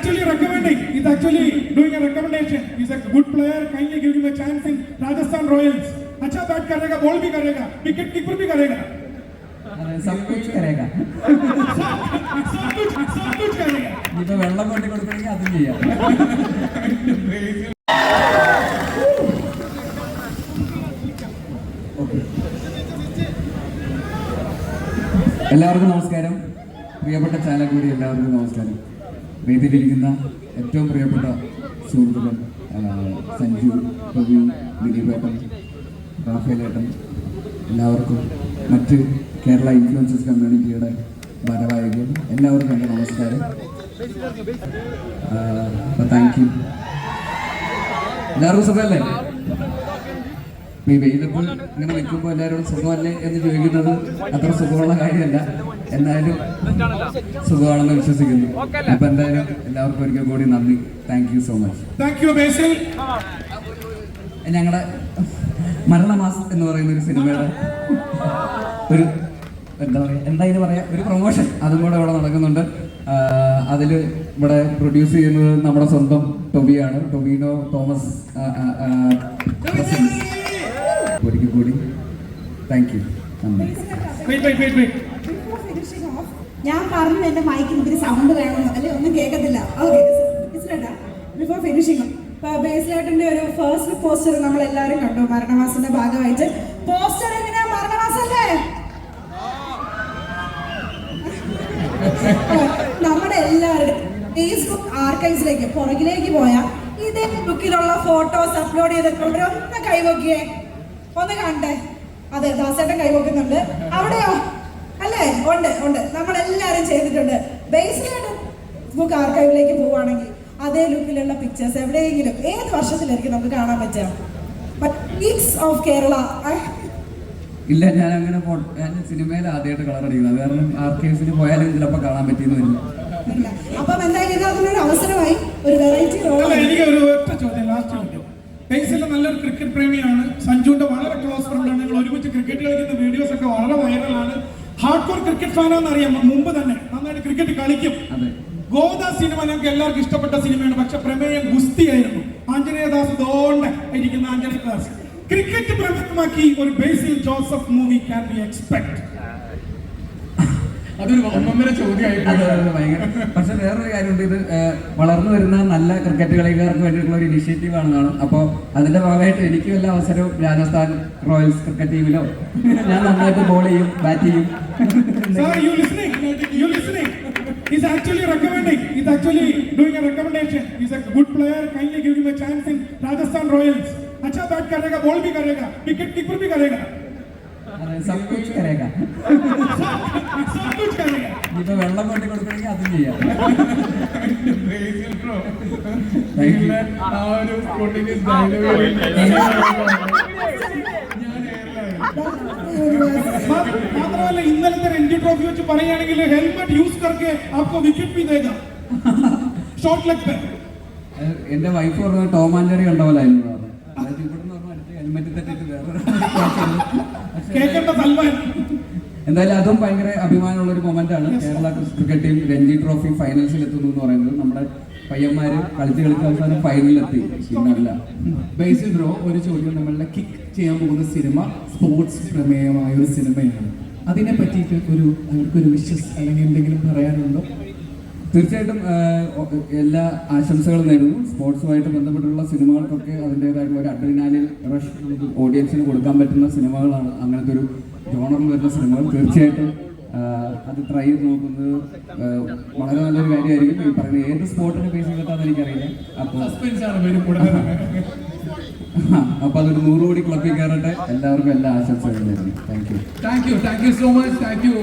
actually recommending. He's actually doing a recommendation. He's a good player. Kindly give him a chance in Rajasthan Royals. अच्छा bat करेगा, ball भी करेगा, wicket keeper भी करेगा. सब कुछ करेगा. सब कुछ करेगा. ये तो वेल्ला कोटी കൊടുക്കണമെങ്കിൽ അതും ചെയ്യാം. എല്ലാവർക്കും നമസ്കാരം. പ്രിയപ്പെട്ട ചാലക്കുടി എല്ലാവർക്കും നമസ്കാരം. വേദിയിലിരിക്കുന്ന ഏറ്റവും പ്രിയപ്പെട്ട സുഹൃത്തുക്കൾ സഞ്ജു, പ്രവീൺ, ദിലീപേട്ടൻ, റാഫേലേട്ടൻ, എല്ലാവർക്കും മറ്റ് കേരള ഇൻഫ്ലുവൻസസ് കമ്മ്യൂണിറ്റിയുടെ ഭാരവാഹികൾ എല്ലാവർക്കും എൻ്റെ നമസ്കാരം. Thank you. എല്ലാവർക്കും സുഖമല്ലേ? ഈ വെയിലപ്പോൾ ഇങ്ങനെ നിൽക്കുമ്പോൾ എല്ലാവരോടും സുഖമല്ലേ എന്ന് ചോദിക്കുന്നത് അത്ര സുഖമുള്ള കാര്യമല്ല. എന്നാലും സുഖമാണെന്ന് വിശ്വസിക്കുന്നു. അപ്പൊ എന്തായാലും എല്ലാവർക്കും ഒരിക്കൽ കൂടി നന്ദി. Thank you so much. ഞങ്ങളുടെ മരണമാസ് എന്ന് പറയുന്ന ഒരു സിനിമയുടെ ഒരു എന്തായാലും പറയാ ഒരു പ്രൊമോഷൻ അതും കൂടെ ഇവിടെ നടക്കുന്നുണ്ട്. അതിൽ ഇവിടെ പ്രൊഡ്യൂസ് ചെയ്യുന്നത് നമ്മുടെ സ്വന്തം ടൊബിയാണ്, ടൊബിനോ തോമസ്. ഒരിക്കൽ കൂടി താങ്ക് യു. ഞാൻ പറഞ്ഞു എന്റെ മൈക്കിന് ഇത്തിരി സൗണ്ട് വേണമെന്ന്, അല്ലെ ഒന്നും കേൾക്കത്തില്ല. ബിഫോർ ഫിനിഷിംഗ് ബേസിലേട്ടന്റെ ഒരു ഫസ്റ്റ് പോസ്റ്റർ നമ്മൾ എല്ലാവരും കണ്ടു. മരണമാസത്തിന്റെ ഭാഗമായിട്ട് പോസ്റ്റർ എങ്ങനെയാ? മരണമാസല്ലേ നമ്മുടെ എല്ലാവരുടെയും ഫേസ്ബുക്ക് ആർക്കൈവ്സിലേക്ക് പുറകിലേക്ക് പോയാൽ ഇതേ ബുക്കിലുള്ള ഫോട്ടോസ് അപ്ലോഡ് ചെയ്തിട്ടുണ്ട്. ഒന്ന് കൈവക്കിയേ, ഒന്ന് കാണട്ടെ. അതെ, ദാസേട്ടൻ കൈവക്കുന്നുണ്ട്. അവിടെയോ? അല്ലേ? ഉണ്ട് ഉണ്ട്, നമ്മളെല്ലാരും ചെയ്തിട്ടുണ്ട്. ബേസിലായിട്ട് ഫേസ്ബുക്ക് ആർക്കൈവിലേക്ക് പോവുകയാണെങ്കിൽ അതേ ലുക്കിലുള്ള പിക്ചേഴ്സ് എവിടെയെങ്കിലും ഏത് വർഷത്തിലായിരിക്കും നമുക്ക് കാണാൻ പറ്റുക? ഓഫ് കേരള ഇല്ല, ഞാൻ അങ്ങനെ ഞാൻ സിനിമയിൽ ആദ്യമായിട്ട് കളർ അടിക്കുന്നത്. കാരണം ആർക്കൈവ്സിൽ പോയാലും ചിലപ്പോൾ കാണാൻ പറ്റിയെന്ന് വരില്ല. അപ്പം എന്തായാലും അതിനൊരു അവസരമായി ഒരു വെറൈറ്റി റോൾ. എനിക്ക് ഒരു ഒറ്റ ചോദ്യം, ലാസ്റ്റ് ചോദ്യം. ബേസിൽ നല്ലൊരു ക്രിക്കറ്റ് പ്രേമിയാണ്. സഞ്ജുവിന്റെ വളരെ ക്ലോസ് ഫ്രണ്ടാണ്. ഞങ്ങൾ ഒരുമിച്ച് ക്രിക്കറ്റ് കളിക്കുന്ന വീഡിയോസ് ഒക്കെ വളരെ വൈറലാണ്. ഹാർഡ് കോർ ക്രിക്കറ്റ് ഫാനാന്ന് അറിയാം. മുമ്പ് തന്നെ നന്നായിട്ട് ക്രിക്കറ്റ് കളിക്കും. ഗോദാസ് സിനിമ ഞങ്ങൾക്ക് എല്ലാവർക്കും ഇഷ്ടപ്പെട്ട സിനിമയാണ്. പക്ഷെ പ്രമേയം ഗുസ്തിയായിരുന്നു. ആഞ്ജനേയദാസ് ദോണ്ടെ ഇരിക്കുന്ന ആഞ്ജനേയദാസ് ക്രിക്കറ്റ് പ്രമേയമാക്കി ഒരു Basil Joseph movie can be expect? അതൊരു ഒന്നൊന്നര ചോദ്യമായിട്ട്. പക്ഷെ വേറൊരു കാര്യമുണ്ട്, ഇത് വളർന്നു വരുന്ന നല്ല ക്രിക്കറ്റ് കളിക്കാർക്ക് വേണ്ടിയിട്ടുള്ള ഒരു ഇനിഷ്യേറ്റീവ് ആണെന്നാണ്. അപ്പോൾ അതിന്റെ ഭാഗമായിട്ട് എനിക്ക് വല്ല അവസരവും രാജസ്ഥാൻ റോയൽസ് ക്രിക്കറ്റ് ടീമിലോ ഞാൻ നന്നായിട്ട് ബോൾ ചെയ്യും, ബാറ്റ് ചെയ്യും. He's actually recommending. He's actually doing a recommendation. He's a good player. Kindly give him a chance in Rajasthan Royals. अच्छा बैट करेगा, बॉल भी करेगा, विकेट कीपर भी करेगा. सब कुछ करेगा. सब कुछ करेगा. ये तो वेल्ला कोटी കൊടുക്കണമെങ്കിൽ അതും ചെയ്യാം. മാത്രമല്ല ഇന്നലത്തെ രഞ്ജി ട്രോഫി വെച്ച് പറയുകയാണെങ്കിൽ ഹെൽമെറ്റ് യൂസ് करके आपको विकेट भी देगा. ഷോർട്ട് ലെഗ് പേ. എന്റെ വൈഫ് പറഞ്ഞ ടോം ആൻഡ് ജെറി കണ്ട പോലെ ആയിരുന്നു. അതായത് ഇവിടുന്ന് പറഞ്ഞാൽ അടുത്ത് ഹെൽമെറ്റ് തട്ടിട്ട് വേറെ. എന്തായാലും അതും ഭയങ്കര അഭിമാനമുള്ള ഒരു മൊമെന്റ് ആണ്. Kerala cricket team Ranji trophy ഫൈനൽസിൽ എത്തുന്നു എന്ന് പറയുന്നത്. നമ്മുടെ പയ്യന്മാര് കളിച്ച് അവസാനം ഫൈനലിലെത്തി. പിന്നല്ല ബേസിൽ ബ്രോ, ഒരു ചോദ്യം. നമ്മളുടെ കിക്ക് ചെയ്യാൻ പോകുന്ന സിനിമ സ്പോർട്സ് പ്രമേയമായ ഒരു സിനിമയാണ്. അതിനെ പറ്റിയിട്ട് അവർക്കൊരു വിശ്വസ് അല്ലെങ്കിൽ എന്തെങ്കിലും പറയാനുണ്ടോ? തീർച്ചയായിട്ടും എല്ലാ ആശംസകളും നേരുന്നു. സ്പോർട്സുമായിട്ട് ബന്ധപ്പെട്ടുള്ള സിനിമകൾക്കൊക്കെ അതിൻ്റെതായിട്ടുള്ള ഒരു അഡ്രിനാലിൻ റഷ് നമുക്ക് ഓഡിയൻസിന് കൊടുക്കാൻ പറ്റുന്ന സിനിമകളാണ് അങ്ങനത്തെ ഒരു ജോണറിൽ വരുന്ന സിനിമകൾ. തീർച്ചയായിട്ടും അത് ട്രൈ ചെയ്ത് നോക്കുന്നത് വളരെ നല്ലൊരു കാര്യമായിരിക്കും. ഈ പറയുന്ന ഏത് സ്പോർട്ടിനെ ബേസ് ചെയ്തിട്ടാന്ന് എനിക്കറിയില്ല. അപ്പോൾ അപ്പോൾ അതൊരു 100 കോടി ക്ലബിൽ കയറട്ടെ. എല്ലാവർക്കും എല്ലാ ആശംസകളും നേരുന്നു. Thank you. Thank you so much. Thank you.